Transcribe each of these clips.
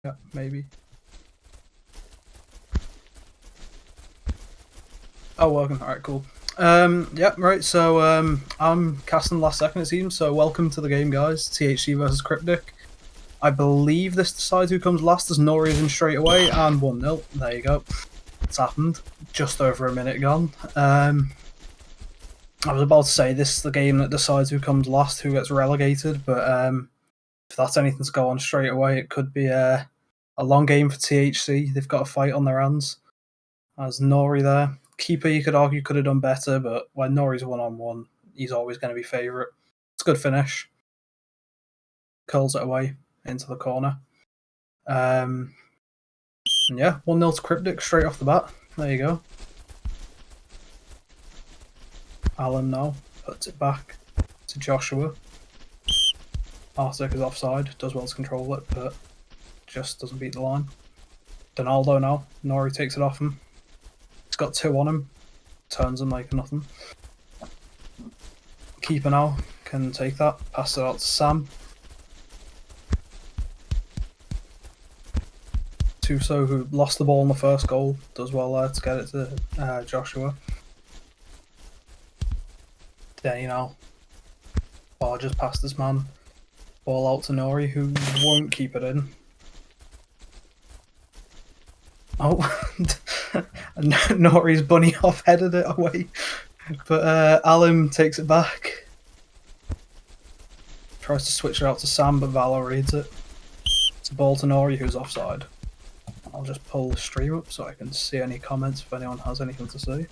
Yeah, maybe. Oh, welcome. Alright, cool. Yeah, right, so I'm casting last second it seems, so welcome to the game, guys. THC versus Cryptic. I believe this decides who comes last as Nori is in straight away, and 1-0. There you go. It's happened. Just over a minute gone. I was about to say this is the game that decides who comes last, who gets relegated, but if that's anything to go on straight away, it could be a long game for THC. They've got a fight on their hands. As Nori there. Keeper, you could argue, could have done better, but when Nori's one-on-one, he's always going to be favourite. It's a good finish. Curls it away into the corner. And yeah, 1-0 to Cryptic straight off the bat. There you go. Alan now puts it back to Joshua. IOSoccer is offside, does well to control it, but just doesn't beat the line. Donaldo now. Nori takes it off him. He's got 2 on him. Turns him like nothing. Keeper now can take that. Pass it out to Sam. Tuso, who lost the ball in the first goal, does well there to get it to Joshua. Denny now barges past this man. Ball out to Nori, who won't keep it in. Oh, Nori's bunny off headed it away, but Alim takes it back. Tries to switch it out to Sam, but Valor reads it. It's a ball to Nori, who's offside. I'll just pull the stream up so I can see any comments if anyone has anything to say.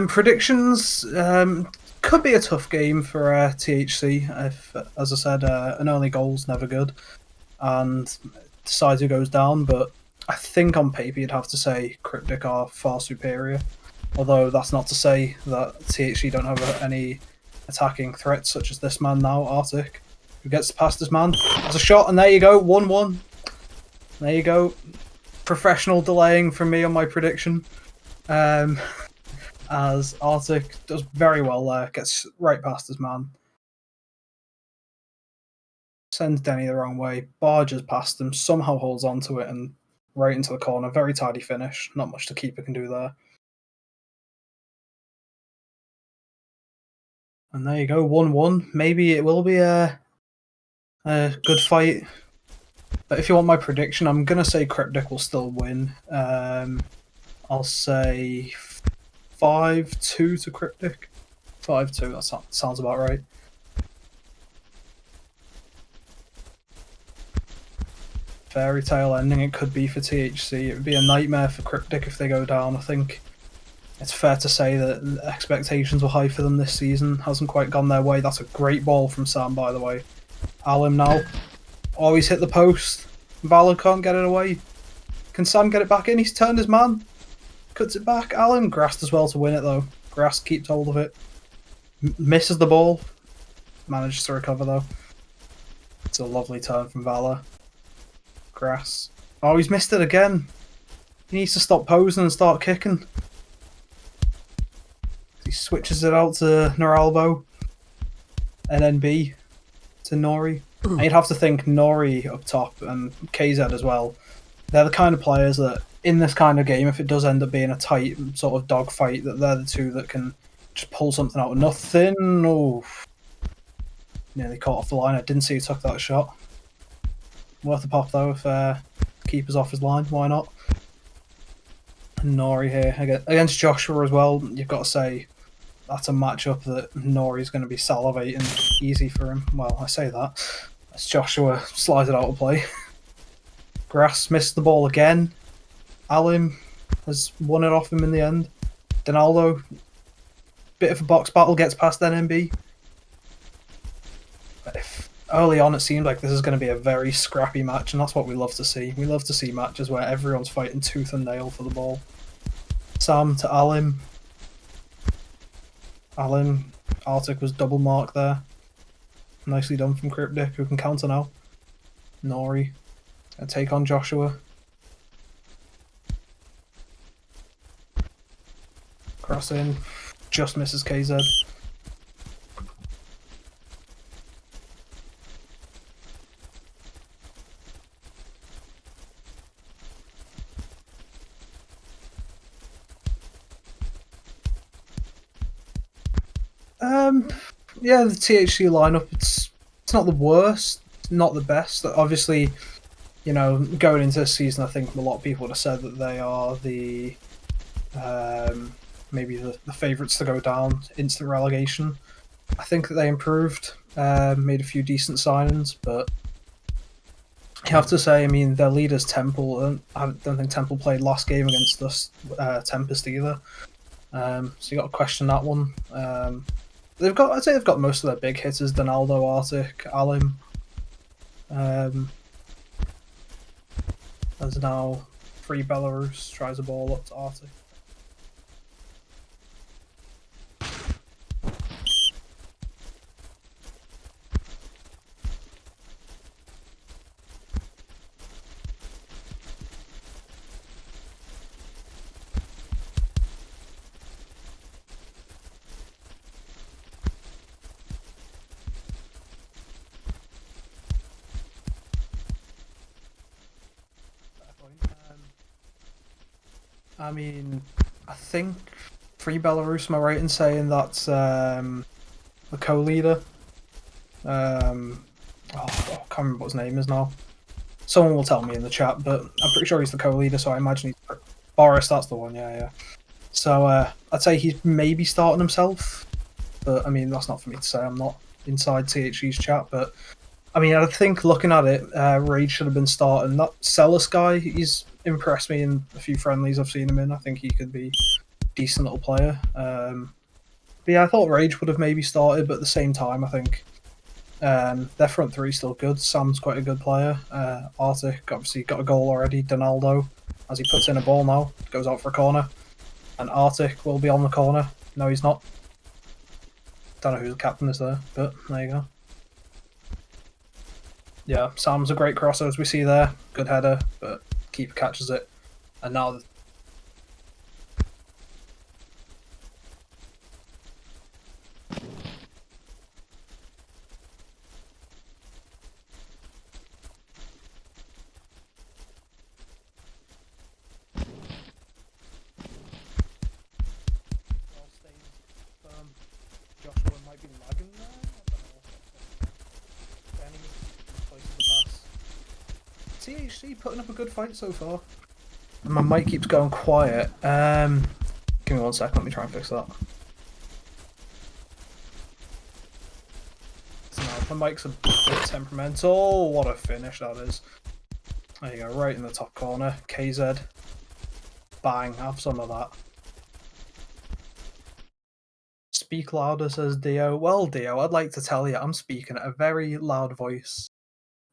Predictions could be a tough game for THC. If, as I said, an early goal's never good, and decides who goes down. But I think on paper you'd have to say Cryptic are far superior. Although that's not to say that THC don't have any attacking threats such as this man now, Arctic, who gets past this man. Has a shot, and there you go, 1-1. There you go. Professional delaying from me on my prediction. As Arctic does very well there, gets right past his man. Sends Denny the wrong way, barges past him, somehow holds onto it and right into the corner. Very tidy finish. Not much the keeper can do there. And there you go, 1-1. Maybe it will be a good fight. But if you want my prediction, I'm going to say Cryptic will still win. I'll say 5-2 to Cryptic. 5-2, that sounds about right. Fairy tale ending it could be for THC. It would be a nightmare for Cryptic if they go down. I think it's fair to say that expectations were high for them this season. Hasn't quite gone their way. That's a great ball from Sam, by the way. Alim now. Always hit the post. Valor can't get it away. Can Sam get it back in? He's turned his man. Cuts it back. Alim grasped as well to win it, though. Grass keeps hold of it. Misses the ball. Manages to recover, though. It's a lovely turn from Valor. Grass. Oh, he's missed it again. He needs to stop posing and start kicking. He switches it out to Noralbo. And then B to Nori. And you'd have to think Nori up top and KZ as well. They're the kind of players that, in this kind of game, if it does end up being a tight sort of dogfight, that they're the two that can just pull something out of nothing. Oh, nearly caught off the line. I didn't see who took that shot. Worth a pop though if keeper's off his line. Why not? And Nori here against Joshua as well. You've got to say that's a matchup that Nori's going to be salivating easy for him. Well, I say that as Joshua slides it out of play. Grass missed the ball again. Alim has won it off him in the end. Donaldo, bit of a box battle, gets past NMB. But early on it seemed like this is going to be a very scrappy match, and that's what we love to see. We love to see matches where everyone's fighting tooth and nail for the ball. Sam to Alim. Alim, Arctic was double marked there. Nicely done from Cryptic, who can counter now. Nori, gonna take on Joshua. Cross in, just misses KZ. Yeah, the THC lineup, it's not the worst, not the best. Obviously, you know, going into this season, I think a lot of people would have said that they are the maybe the favourites to go down, instant relegation. I think that they improved, made a few decent signings, but you have to say, I mean, their leader's Temple, and I don't think Temple played last game against us, Tempest either. So you got to question that one. I'd say they've got most of their big hitters: Donaldo, Arctic, Alim. There's now Free Belarus tries a ball up to Arctic. I mean, I think Free Belarus, am I right in saying that's the co-leader? I can't remember what his name is now. Someone will tell me in the chat, but I'm pretty sure he's the co-leader, so I imagine he's... Boris, that's the one, yeah. So I'd say he's maybe starting himself, but I mean, that's not for me to say. I'm not inside THE's chat, but I mean, I think looking at it, Rage should have been starting. That Celis guy, he's impressed me in a few friendlies I've seen him in. I think he could be a decent little player. But yeah, I thought Rage would have maybe started, but at the same time, I think their front three is still good. Sam's quite a good player. Arctic obviously got a goal already. Donaldo, as he puts in a ball now, goes out for a corner. And Arctic will be on the corner. No, he's not. Don't know who the captain is there, but there you go. Yeah, Sam's a great crosser, as we see there. Good header, but keeper catches it. And now... Joshua might be lagging there. I don't know what's Benny places the pass. THC putting up a good fight so far. And my mic keeps going quiet. Give me 1 second, let me try and fix that. So now, my mic's a bit temperamental. What a finish that is. There you go, right in the top corner. KZ. Bang, have some of that. Speak louder, says Dio. Well, Dio, I'd like to tell you I'm speaking at a very loud voice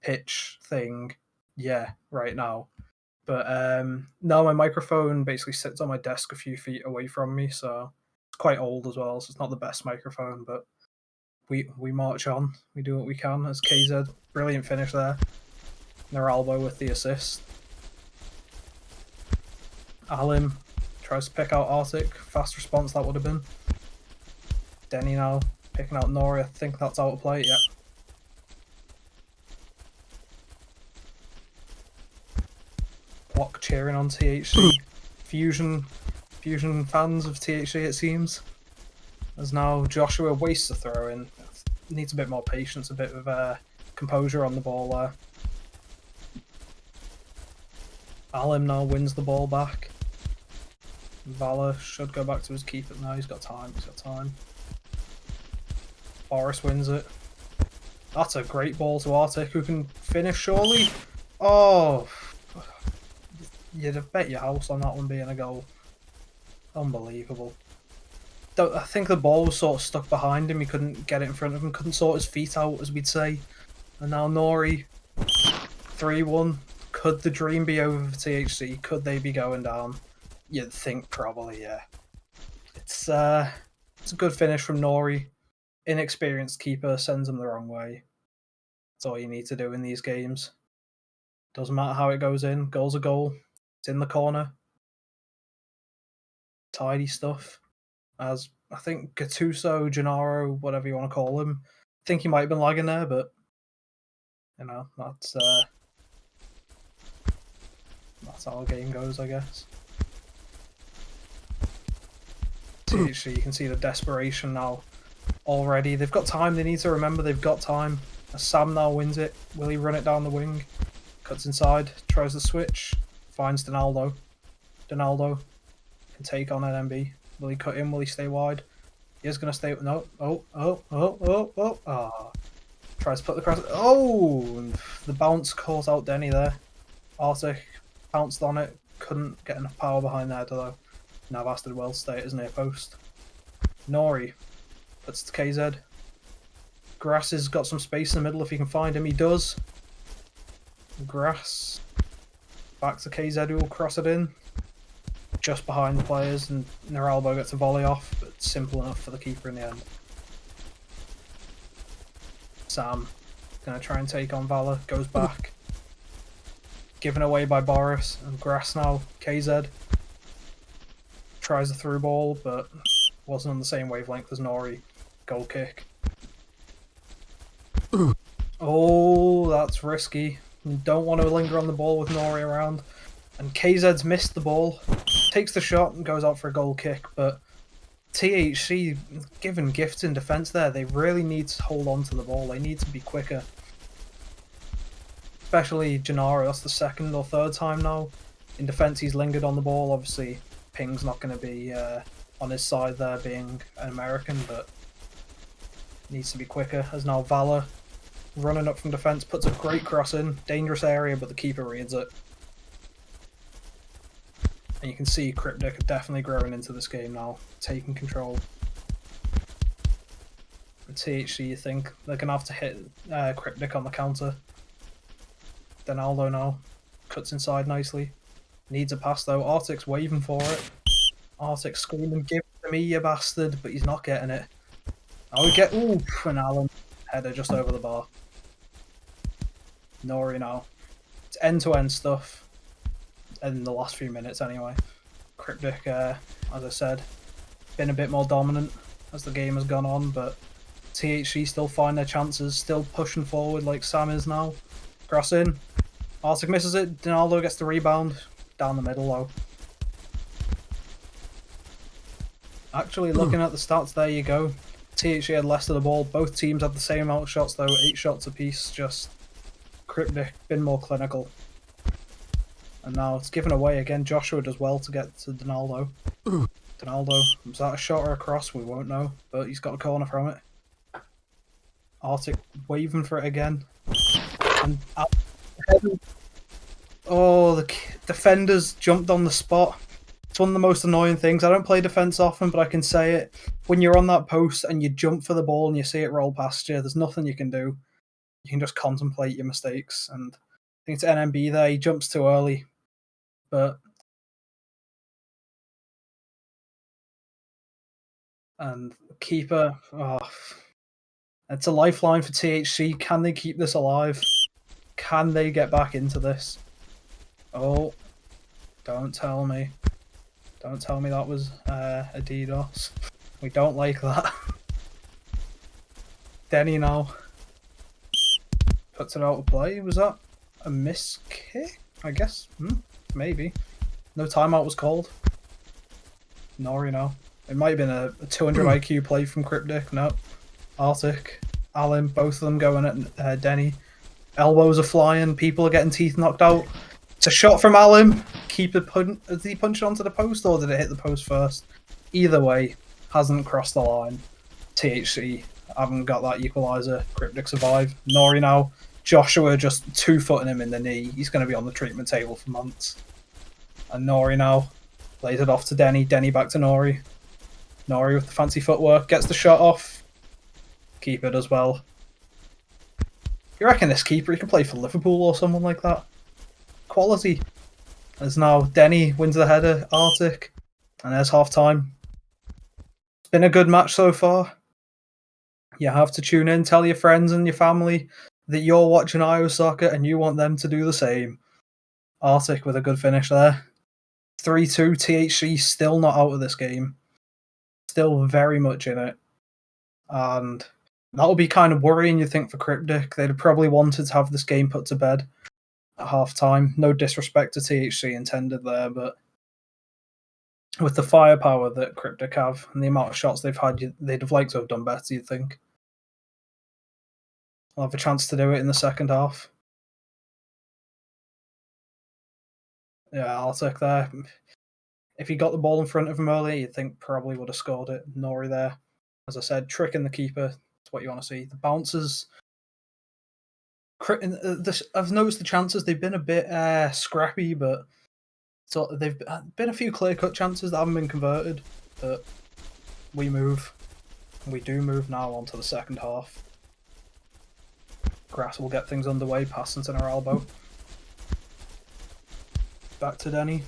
pitch thing. Yeah, right now. But no, my microphone basically sits on my desk a few feet away from me, so it's quite old as well, so it's not the best microphone, but we march on. We do what we can as KZ. Brilliant finish there. Neralbo with the assist. Alim tries to pick out Arctic. Fast response that would have been. Denny now picking out Nori. I think that's out of play. Yeah. Block cheering on THC. Fusion fans of THC, it seems. As now Joshua wastes the throw in. Needs a bit more patience, a bit of composure on the ball there. Alim now wins the ball back. Valor should go back to his keeper now. He's got time. Boris wins it. That's a great ball to Arctic, who can finish surely. Oh, you'd have bet your house on that one being a goal. Unbelievable. I think the ball was sort of stuck behind him. He couldn't get it in front of him. Couldn't sort his feet out, as we'd say. And now Nori, 3-1. Could the dream be over for THC? Could they be going down? You'd think probably, yeah. It's a good finish from Nori. Inexperienced keeper sends him the wrong way. That's all you need to do in these games. Doesn't matter how it goes in. Goal's a goal. It's in the corner. Tidy stuff. As I think Gattuso, Gennaro, whatever you want to call him, I think he might have been lagging there, but you know, that's how the game goes, I guess. THC, you can see the desperation now. already. They've got time. They need to remember they've got time. As Sam now wins it. Will he run it down the wing? Cuts inside. Tries the switch. Finds Donaldo. Donaldo can take on NMB. Will he cut in? Will he stay wide? He is going to stay... No. Oh. Tries to put the cross... Oh! The bounce calls out Denny there. Arctic pounced on it. Couldn't get enough power behind the header though. Now Bastard well stay at his near post. Nori puts to KZ. Grass has got some space in the middle if he can find him. He does. Grass. Back to KZ who will cross it in. Just behind the players, and Noralbo gets a volley off, but simple enough for the keeper in the end. Sam gonna try and take on Valor, goes back. Given away by Boris, and Grass now, KZ. Tries a through ball, but wasn't on the same wavelength as Nori. Goal kick. Oh, that's risky. You don't want to linger on the ball with Nori around. And KZ's missed the ball. Takes the shot and goes out for a goal kick, but THC given gifts in defence there. They really need to hold on to the ball. They need to be quicker. Especially Gennaro, that's the second or third time now. In defence he's lingered on the ball. Obviously Ping's not going to be on his side there being an American, but needs to be quicker. As now Valor running up from defence, puts a great cross in. Dangerous area, but the keeper reads it. And you can see Cryptic are definitely growing into this game now, taking control. The THC, you think they're going to have to hit Cryptic on the counter. Donaldo now cuts inside nicely. Needs a pass though. Arctic's waving for it. Arctic screaming, "Give it to me, you bastard!" But he's not getting it. Now we get an Allen header just over the bar. Nori now. It's end-to-end stuff. In the last few minutes anyway. Cryptic, as I said, been a bit more dominant as the game has gone on, but THC still find their chances, still pushing forward like Sam is now. Cross in. Arctic misses it. Donaldo gets the rebound. Down the middle though. Actually, looking at the stats, there you go. THC had less of the ball. Both teams had the same amount of shots though, 8 shots apiece. Just Cryptic been more clinical. And now it's given away again. Joshua does well to get to Donaldo. Donaldo, was that a shot or a cross? We won't know, but he's got a corner from it. Arctic waving for it again. And oh, the defenders jumped on the spot. It's one of the most annoying things. I don't play defence often, but I can say it. When you're on that post and you jump for the ball and you see it roll past you, there's nothing you can do. You can just contemplate your mistakes. And I think it's NMB there. He jumps too early. But and keeper, it's a lifeline for THC. Can they keep this alive? Can they get back into this? Oh, don't tell me. Don't tell me that was a DDoS. We don't like that. Denny now puts it out of play. Was that a miss kick? I guess. Maybe. No timeout was called. Nori now. It might have been a 200 IQ play from Cryptic. No. Arctic. Alan, both of them going at Denny. Elbows are flying. People are getting teeth knocked out. It's a shot from Alan. Keeper did he punch it onto the post or did it hit the post first? Either way, hasn't crossed the line. THC haven't got that equaliser. Cryptic survive. Nori now. Joshua just 2-footing him in the knee. He's going to be on the treatment table for months. And Nori now lays it off to Denny. Denny back to Nori. Nori with the fancy footwork. Gets the shot off. Keeper does well. You reckon this keeper, he can play for Liverpool or someone like that? Quality. As now Denny wins the header. Arctic. And there's half time. It's been a good match so far. You have to tune in. Tell your friends and your family that you're watching IOSoccer and you want them to do the same. Arctic with a good finish there. 3-2, THC still not out of this game. Still very much in it. And that'll be kind of worrying, you think, for Cryptic. They'd have probably wanted to have this game put to bed at half time. No disrespect to THC intended there, but with the firepower that Cryptic have and the amount of shots they've had, they'd have liked to have done better, you'd think. I'll have a chance to do it in the second half. Yeah, I'll take there. If he got the ball in front of him earlier, you'd think probably would have scored it. Nori there. As I said, tricking the keeper. That's what you want to see. The bounces. I've noticed the chances. They've been a bit scrappy, but they've been a few clear-cut chances that haven't been converted. But we move. We do move now onto the second half. Grass will get things underway, passing to our elbow. Back to Denny.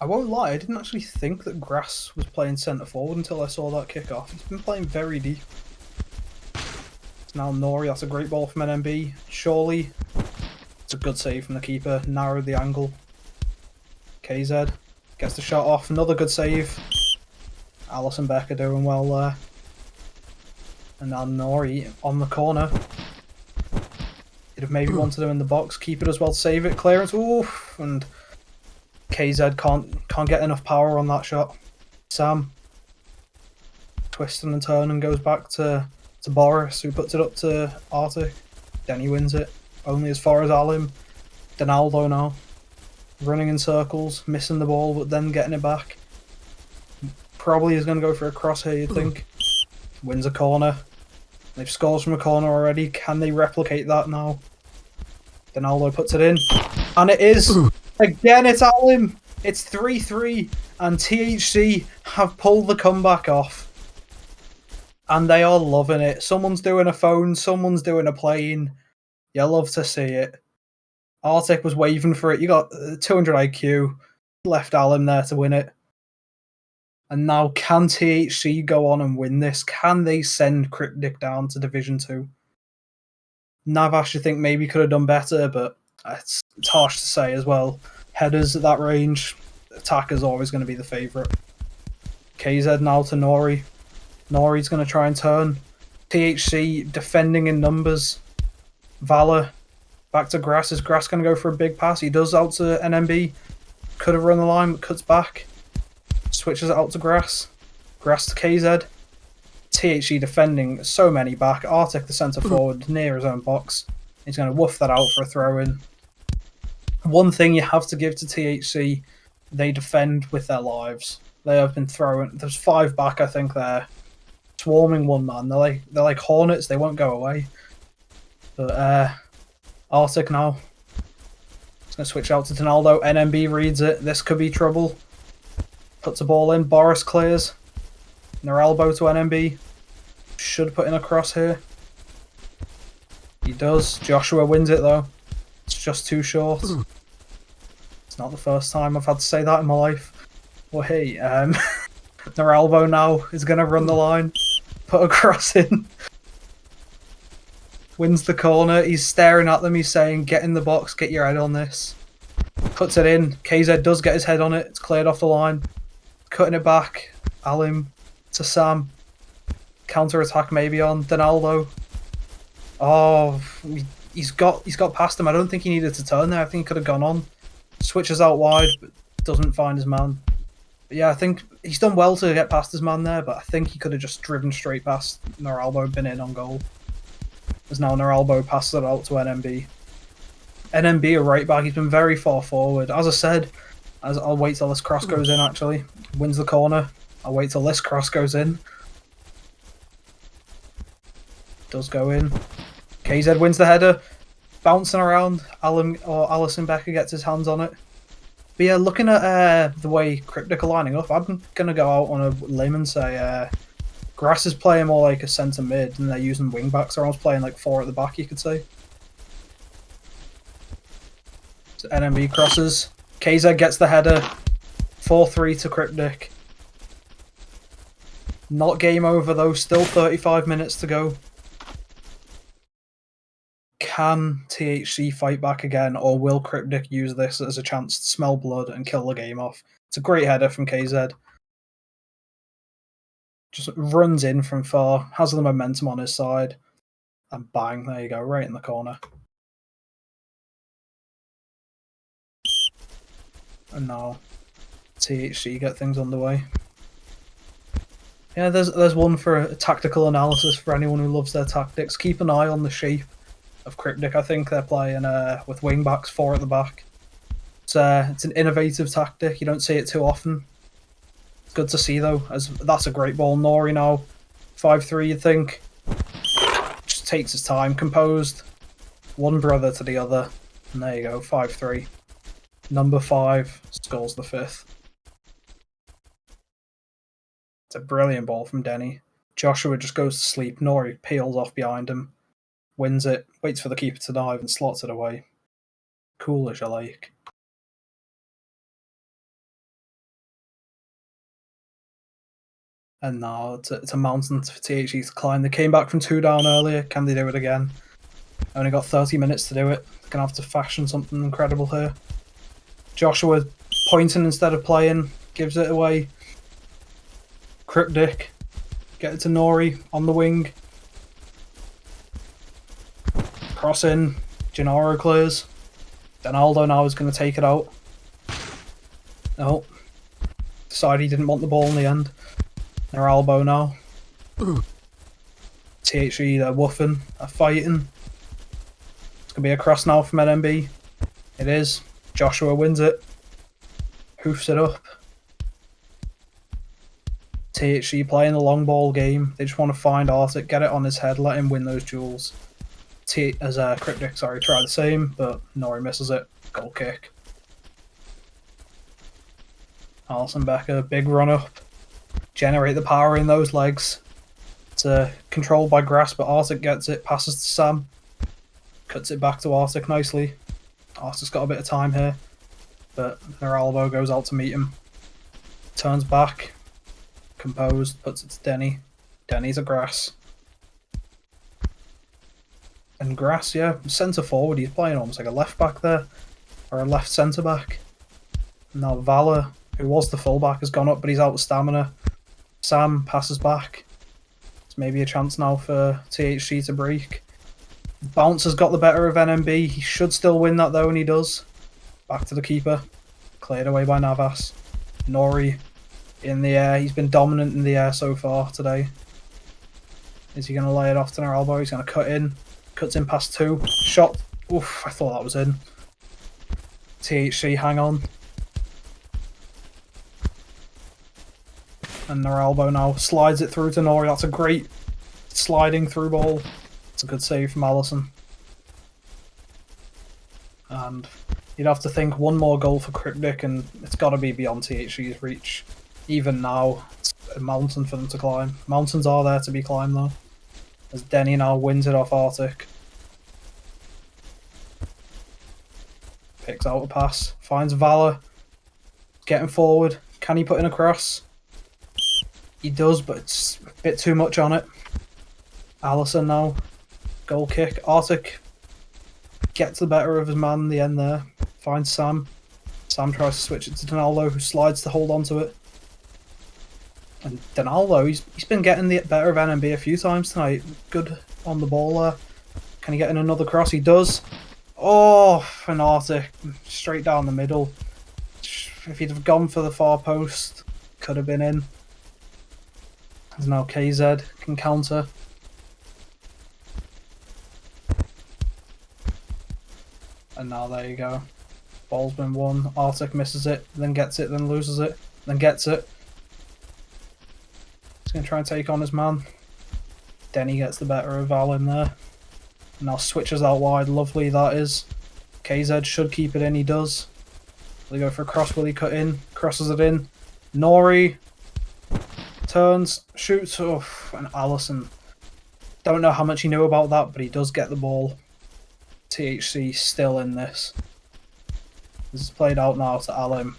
I won't lie, I didn't actually think that Grass was playing centre forward until I saw that kick-off. He's been playing very deep. It's now Nori, that's a great ball from NMB. Surely, it's a good save from the keeper, narrowed the angle. KZ gets the shot off, another good save. Allison Becker doing well there. And now Nori on the corner. He'd have maybe wanted him in the box. Keeper does well to save it. Clearance, oof, and KZ can't get enough power on that shot. Sam twisting and turning goes back to Boris, who puts it up to Arctic. Denny wins it. Only as far as Alim. Donaldo now. Running in circles, missing the ball, but then getting it back. Probably is going to go for a cross here, you'd think. Wins a corner. They've scored from a corner already. Can they replicate that now? Donaldo puts it in. And it is! Again, it's Alim! It's 3-3, and THC have pulled the comeback off. And they are loving it. Someone's doing a phone, someone's doing a plane. You love to see it. Arctic was waving for it. You got 200 IQ. Left Alim there to win it. And now, can THC go on and win this? Can they send Cryptic down to Division 2? Navash, you think maybe could have done better, but it's harsh to say as well. Headers at that range, attacker's always going to be the favourite. KZ now to Nori. Nori's going to try and turn. THC defending in numbers. Valor back to Grass. Is Grass going to go for a big pass? He does out to NMB. Could have run the line, but cuts back. Switches it out to Grass. Grass to KZ. THC defending so many back. Arctic, the centre forward, near his own box. He's going to woof that out for a throw-in. One thing you have to give to THC, they defend with their lives. They have been throwing. There's 5 back, I think, there. Swarming one man. They're like hornets. They won't go away. But Arctic now. He's going to switch out to Donaldo. NMB reads it. This could be trouble. Puts a ball in. Boris clears. Their elbow to NMB. Should put in a cross here. He does. Joshua wins it though. It's just too short. It's not the first time I've had to say that in my life. Well, hey, their elbow now is going to run the line. Put a cross in. Wins the corner. He's staring at them. He's saying, get in the box. Get your head on this. Puts it in. KZ does get his head on it. It's cleared off the line. Cutting it back. Alim to Sam. Counter attack maybe on Donaldo. Oh, he's got past him. I don't think he needed to turn there. I think he could have gone on. Switches out wide, but doesn't find his man. But yeah, I think he's done well to get past his man there, but I think he could have just driven straight past Noralbo, been in on goal. As now Noralbo passes it out to NMB. NMB a right back. He's been very far forward. As I said, I'll wait till this cross goes in, actually. Wins the corner. I'll wait till this cross goes in. Does go in. KZ wins the header. Bouncing around. Allison Becker gets his hands on it. But yeah, looking at the way Cryptic are lining up, I'm going to go out on a limb and say Grass is playing more like a centre mid and they're using wing backs. They're almost playing like 4 at the back, you could say. So NMB crosses. KZ gets the header. 4-3 to Cryptic. Not game over though, still 35 minutes to go. Can THC fight back again, or will Cryptic use this as a chance to smell blood and kill the game off? It's a great header from KZ. Just runs in from far, has the momentum on his side, and bang, there you go, right in the corner. And now THC get things underway. Yeah, there's one for a tactical analysis for anyone who loves their tactics. Keep an eye on the shape of Cryptic. I think they're playing with wing backs, 4 at the back. It's an innovative tactic. You don't see it too often. It's good to see though, as that's a great ball. Nori now, 5-3. You'd think. Just takes his time, composed. One brother to the other, and there you go, 5-3. Number 5 scores the 5th. It's a brilliant ball from Denny. Joshua just goes to sleep. Nori peels off behind him, wins it, waits for the keeper to dive, and slots it away. Cool as you like. And now it's a mountain for THE to climb. They came back from 2 down earlier. Can they do it again? Only got 30 minutes to do it. They're going to have to fashion something incredible here. Joshua pointing instead of playing. Gives it away. Cryptic. Get it to Nori on the wing. Cross in. Gennaro clears. Donaldo now is going to take it out. No. Decided he didn't want the ball in the end. Their elbow now. THE, they're woofing. They're fighting. It's going to be a cross now from NMB. It is. Joshua wins it. Hoofs it up. THE playing the long ball game. They just want to find Arctic, get it on his head, let him win those duels. Cryptic, try the same, but Nori misses it. Goal kick. Alison Becker, big run up. Generate the power in those legs. It's controlled by Grass, but Arctic gets it, passes to Sam. Cuts it back to Arctic nicely. Arctic's got a bit of time here, but their elbow goes out to meet him. Turns back. Composed, puts it to Denny. Denny's a Grass. And Grass, yeah, centre forward, he's playing almost like a left back there. Or a left centre back. Now Valor, who was the fullback, has gone up, but he's out of stamina. Sam passes back. It's maybe a chance now for THC to break. Bounce has got the better of NMB. He should still win that though, and he does. Back to the keeper. Cleared away by Navas. Nori in the air. He's been dominant in the air so far today. Is he going to lay it off to their elbow? He's going to cut in. Cuts in past 2. Shot. Oof, I thought that was in. THC, hang on. And their elbow now slides it through to Nori. That's a great sliding through ball. It's a good save from Allison. And you'd have to think one more goal for Cryptic, and it's got to be beyond THC's reach. Even now, it's a mountain for them to climb. Mountains are there to be climbed though. As Denny now wins it off Arctic. Picks out a pass. Finds Valor. Getting forward. Can he put in a cross? He does, but it's a bit too much on it. Allison now. Goal kick. Arctic gets the better of his man in the end there. Finds Sam. Sam tries to switch it to Donaldo, who slides to hold on to it. And Donaldo, he's been getting the better of NMB a few times tonight. Good on the ball there. Can he get in another cross? He does. Oh, and Arctic straight down the middle. If he'd have gone for the far post, could have been in. There's now KZ can counter. And now there you go. Ball's been won. Arctic misses it, then gets it, then loses it, then gets it. He's going to try and take on his man. Denny gets the better of Val in there. Now switches out wide. Lovely that is. KZ should keep it in. He does. Will he go for a cross? Will he cut in? Crosses it in. Nori turns, shoots. Oh, and Allison. Don't know how much he knew about that, but he does get the ball. THC still in this. This is played out now to Alim.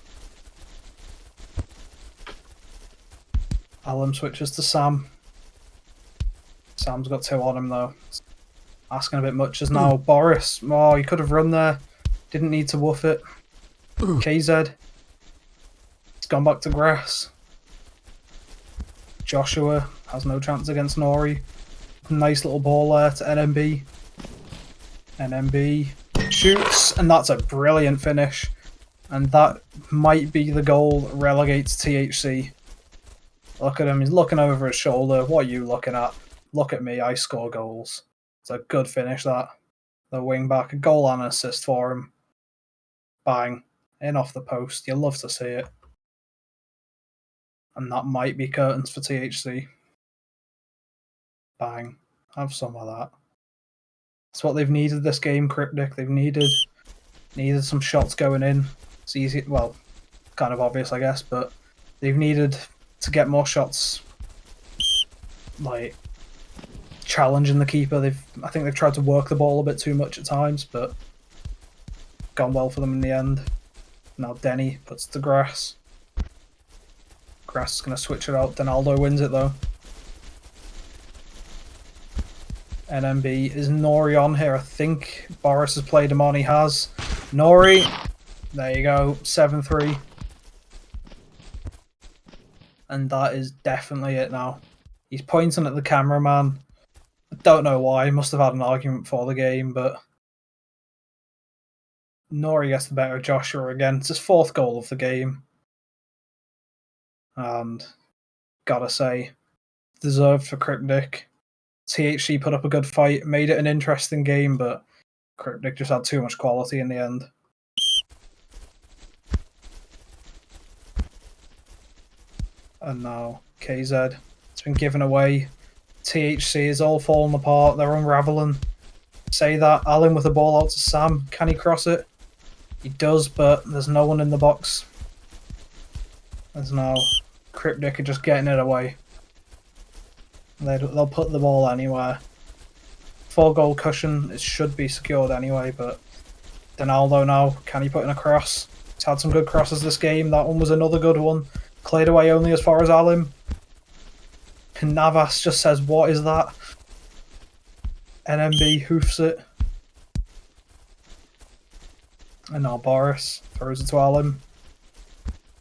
Alim switches to Sam. Sam's got 2 on him though. Asking a bit much as now. Boris. Oh, he could have run there. Didn't need to woof it. KZ. It's gone back to Grass. Joshua has no chance against Nori. Nice little ball there to NMB. NMB shoots, and that's a brilliant finish. And that might be the goal that relegates THC. Look at him, he's looking over his shoulder. What are you looking at? Look at me, I score goals. It's a good finish, that. The wing back, a goal and an assist for him. Bang. In off the post. You love to see it. And that might be curtains for THC. Bang. Have some of that. That's what they've needed this game, Cryptic. They've needed some shots going in. It's easy, well, kind of obvious, I guess, but they've needed to get more shots, like, challenging the keeper. I think they've tried to work the ball a bit too much at times, but gone well for them in the end. Now Denny puts it to Grass. Grass is going to switch it out. Donaldo wins it, though. NMB. Is Nori on here? I think Boris has played him on. He has. Nori. There you go. 7-3. And that is definitely it now. He's pointing at the cameraman. I don't know why. He must have had an argument before the game, but Nori gets the better of Joshua again. It's his 4th goal of the game. And gotta say, deserved for Cryptic. THC put up a good fight, made it an interesting game, but Cryptic just had too much quality in the end. And now KZ. It's been given away. THC is all falling apart. They're unraveling. Say that. Alan with the ball out to Sam. Can he cross it? He does, but there's no one in the box. There's now Cryptic are just getting it away. They'll put the ball anywhere. 4-goal cushion, it should be secured anyway, but Donaldo now, can he put in a cross? He's had some good crosses this game. That one was another good one. Cleared away only as far as Alim. And Navas just says, what is that? NMB hoofs it. And now Boris throws it to Alim.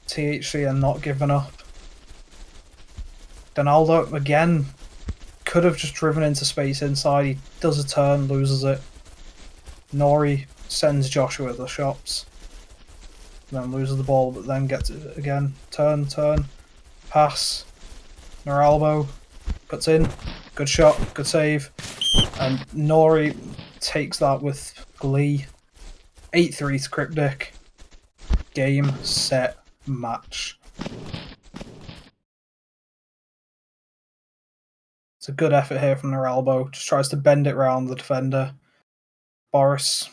THC are not giving up. Donaldo, again, could have just driven into space inside. He does a turn, loses it. Nori sends Joshua to the shops. Then loses the ball, but then gets it again. Turn, pass. Noralbo puts in. Good shot, good save. And Nori takes that with glee. 8-3 to Cryptic. Game, set, match. It's a good effort here from Noralbo. Just tries to bend it round the defender. Boris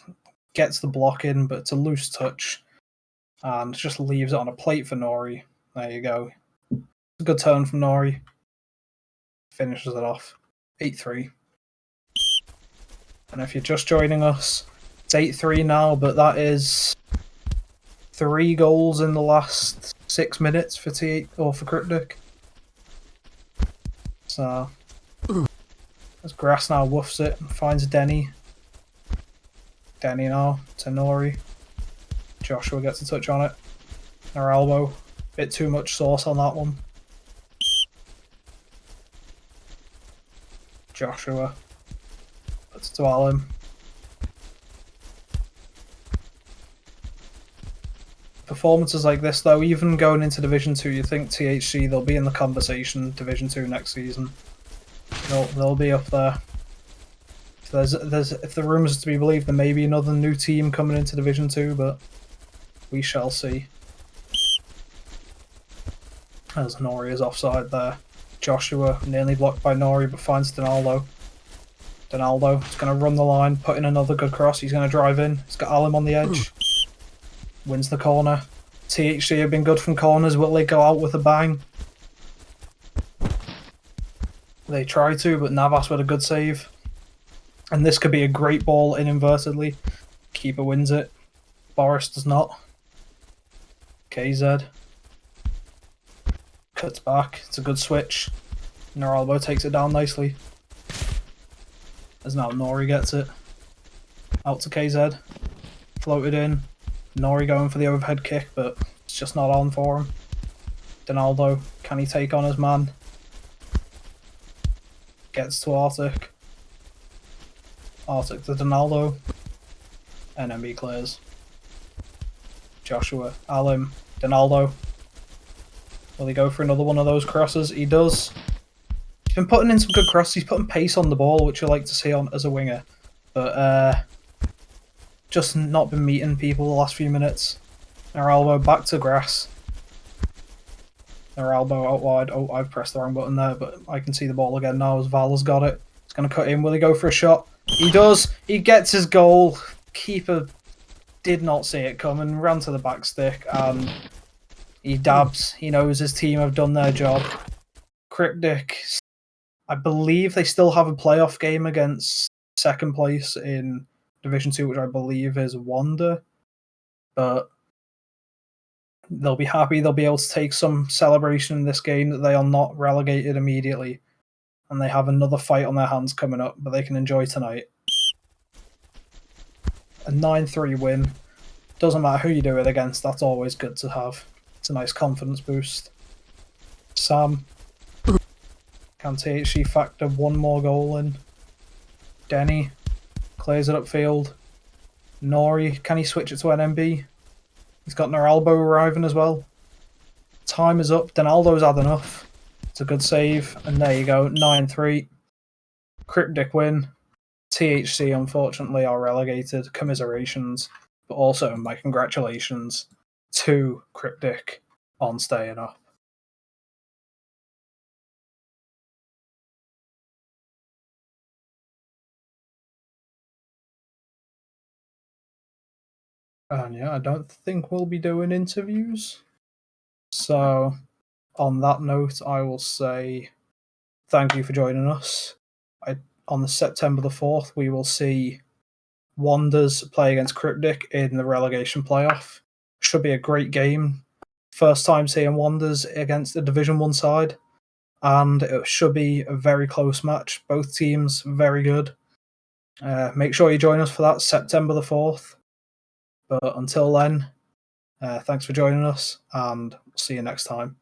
gets the block in, but it's a loose touch. And just leaves it on a plate for Nori. There you go. It's a good turn from Nori. Finishes it off. 8-3. And if you're just joining us, it's 8-3 now, but that is 3 goals in the last 6 minutes for for Cryptic. So as Grass now woofs it and finds Denny. Denny now to Nori. Joshua gets a touch on it. Noralbo. Bit too much sauce on that one. Joshua. Puts it to Alan. Performances like this, though, even going into Division 2, you think THC, they'll be in the conversation Division 2 next season. They'll be up there. If the rumours are to be believed, there may be another new team coming into Division 2, but we shall see. As Nori is offside there. Joshua nearly blocked by Nori, but finds Donaldo. Donaldo is going to run the line, put in another good cross. He's going to drive in. He's got Alim on the edge. Wins the corner. THC have been good from corners. Will they go out with a bang? They try to, but Navas with a good save. And this could be a great ball inadvertently. Keeper wins it. Boris does not. KZ. Cuts back. It's a good switch. Noralbo takes it down nicely. As now Nori gets it. Out to KZ. Floated in. Nori going for the overhead kick, but it's just not on for him. Donaldo, can he take on his man? Gets to Arctic. Arctic to Donaldo. NMB clears. Joshua, Alim, Donaldo. Will he go for another one of those crosses? He does. He's been putting in some good crosses. He's putting pace on the ball, which you like to see on as a winger. But just not been meeting people the last few minutes. Naralbo back to grass. Naralbo out wide. Oh, I've pressed the wrong button there, but I can see the ball again now as Val's got it. He's going to cut in. Will he go for a shot? He does. He gets his goal. Keeper did not see it coming. Ran to the back stick and he dabs. He knows his team have done their job. Cryptic, I believe they still have a playoff game against second place in Division 2, which I believe is Wanda. But they'll be happy. They'll be able to take some celebration in this game that they are not relegated immediately. And they have another fight on their hands coming up, but they can enjoy tonight. A 9-3 win. Doesn't matter who you do it against, that's always good to have. It's a nice confidence boost. Sam. Can THC factor one more goal in? Denny. Clears it upfield. Nori. Can he switch it to NMB? He's got Naralbo arriving as well. Time is up. Donaldo's had enough. It's a good save. And there you go. 9-3. Cryptic win. THC, unfortunately, are relegated. Commiserations. But also, my congratulations to Cryptic on staying up. And yeah, I don't think we'll be doing interviews. So, on that note, I will say thank you for joining us. On the September the 4th, we will see Wanderers play against Cryptic in the relegation playoff. Should be a great game. First time seeing Wanderers against the Division 1 side. And it should be a very close match. Both teams very good. Make sure you join us for that September the 4th. But until then, thanks for joining us, and see you next time.